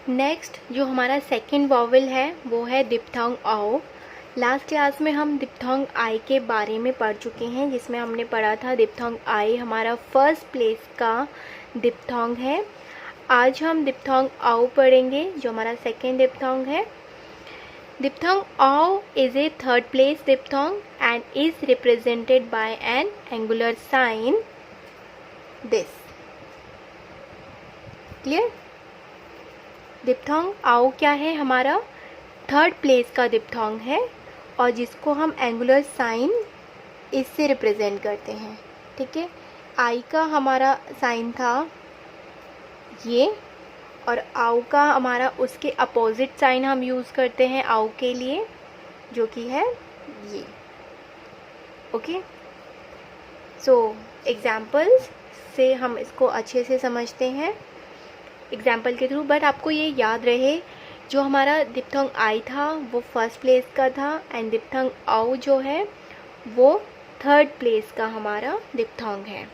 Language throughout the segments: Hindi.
नेक्स्ट जो हमारा सेकंड वॉवल है वो है डिप्थोंग आओ। लास्ट क्लास में हम डिप्थोंग आई के बारे में पढ़ चुके हैं, जिसमें हमने पढ़ा था डिप्थोंग आई हमारा फर्स्ट प्लेस का डिप्थोंग है। आज हम डिप्थोंग आओ पढ़ेंगे जो हमारा सेकंड डिप्थोंग है। डिप्थोंग आओ is a third place diphthong and is represented by an angular sign this. Clear? Diphthong आओ क्या है, हमारा थर्ड प्लेस का डिप्थोंग है और जिसको हम एंगुलर साइन इससे रिप्रेजेंट करते हैं। ठीक है, आई का हमारा साइन था ये और आओ का हमारा उसके अपोजिट साइन हम यूज़ करते हैं आओ के लिए, जो कि है ये। ओके, सो एग्जाम्पल्स से हम इसको अच्छे से समझते हैं एग्जाम्पल के थ्रू। बट आपको ये याद रहे जो हमारा डिप्थोंग आई था वो फर्स्ट प्लेस का था एंड डिप्थोंग आओ जो है वो थर्ड प्लेस का हमारा डिप्थोंग है।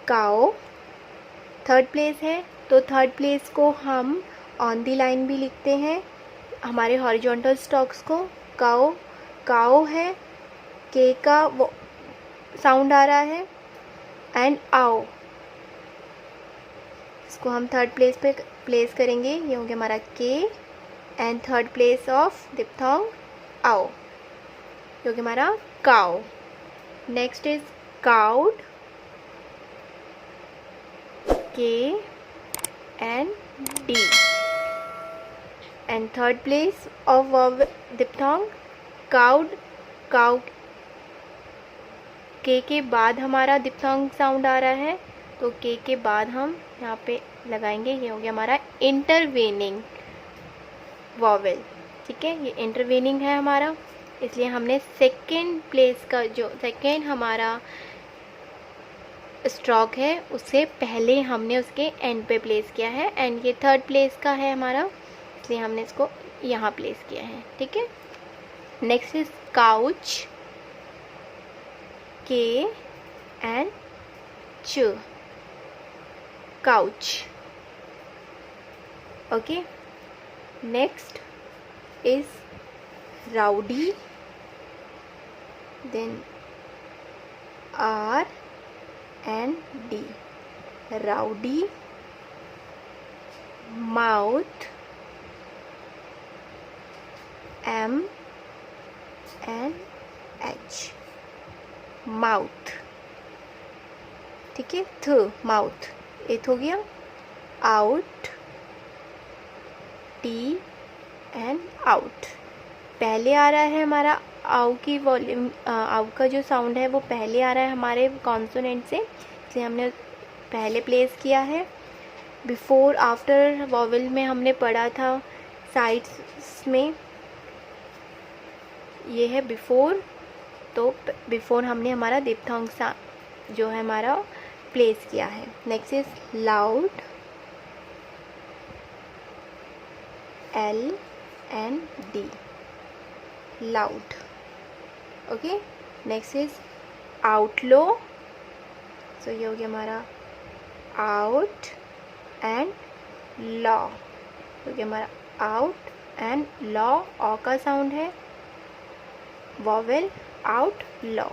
काओ थर्ड प्लेस है तो थर्ड प्लेस को हम ऑन द लाइन भी लिखते हैं हमारे हॉरिजॉन्टल स्टॉक्स को। काओ काओ है, के का वो साउंड आ रहा है एंड आओ इसको हम थर्ड प्लेस पे प्लेस करेंगे, ये हो गया हमारा के and third place of diphthong आओ जो कि हमारा काओ। नेक्स्ट इज काउड, के and D and third place of diphthong cowed. Cow के बाद हमारा डिप्थोंग साउंड आ रहा है तो के बाद हम यहाँ पे लगाएंगे, ये हो गया हमारा इंटरवेनिंग वॉवेल। ठीक है, ये इंटरवेनिंग है हमारा, इसलिए हमने सेकेंड प्लेस का जो सेकेंड हमारा स्ट्रोक है उससे पहले हमने उसके एंड पे प्लेस किया है एंड ये थर्ड प्लेस का है हमारा, इसलिए हमने इसको यहाँ प्लेस किया है। ठीक है, नेक्स्ट इज काउच, के एंड च, couch. Okay, next is rowdy, then R and D. Rowdy, mouth, M and H, mouth. ठीक है, थ माउथ एथ हो गया, आउट, टी एंड आउट। पहले आ रहा है हमारा आउ की वॉल्यूम, आउ का जो साउंड है वो पहले आ रहा है हमारे कॉन्सोनेंट से, इसलिए हमने पहले प्लेस किया है। बिफोर आफ्टर वॉवेल में हमने पढ़ा था साइड्स में, ये है बिफोर, तो बिफोर हमने हमारा डिप्थोंग सा जो है हमारा प्लेस किया है। Next is loud, L and D, loud. Okay, next is outlaw, so ये हो गया हमारा आउट एंड लॉ, हो गया हमारा आउट एंड लॉ, ऑ का साउंड है वॉवेल, आउट लॉ।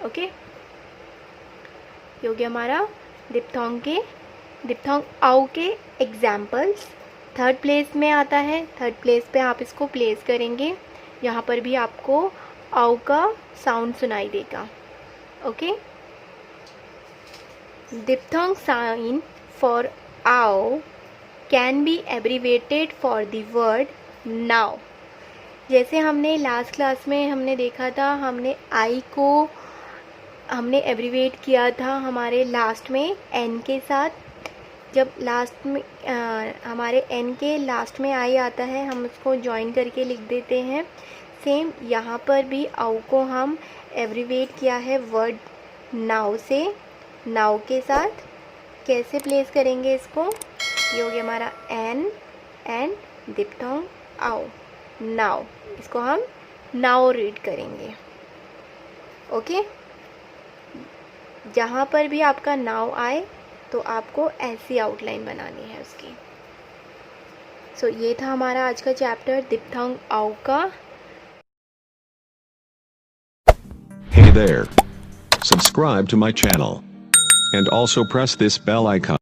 ओके, ये हो गया हमारा डिप्थोंग आओ के एग्जाम्पल्स। थर्ड प्लेस में आता है, थर्ड प्लेस पे आप इसको प्लेस करेंगे, यहाँ पर भी आपको आओ का साउंड सुनाई देगा। ओके, डिप्थोंग साइन फॉर आओ can be abbreviated for the word now. जैसे हमने लास्ट क्लास में हमने देखा था, हमने आई को हमने एब्रीवेट किया था हमारे लास्ट में एन के साथ। जब लास्ट में हमारे एन के लास्ट में आई आता है हम उसको ज्वाइन करके लिख देते हैं। सेम यहाँ पर भी आओ को हम एब्रीवेट किया है वर्ड नाउ से, नाउ के साथ। कैसे प्लेस करेंगे इसको, ये हो गया हमारा एन एंड डिप्थोंग आओ, नाउ, इसको हम नाउ रीड करेंगे। ओके, जहाँ पर भी आपका नाउ आए तो आपको ऐसी आउटलाइन बनानी है उसकी। सो ये था हमारा आज का चैप्टर दिप्थांग आउ का। Hey there. Subscribe to my channel. And also press this bell icon.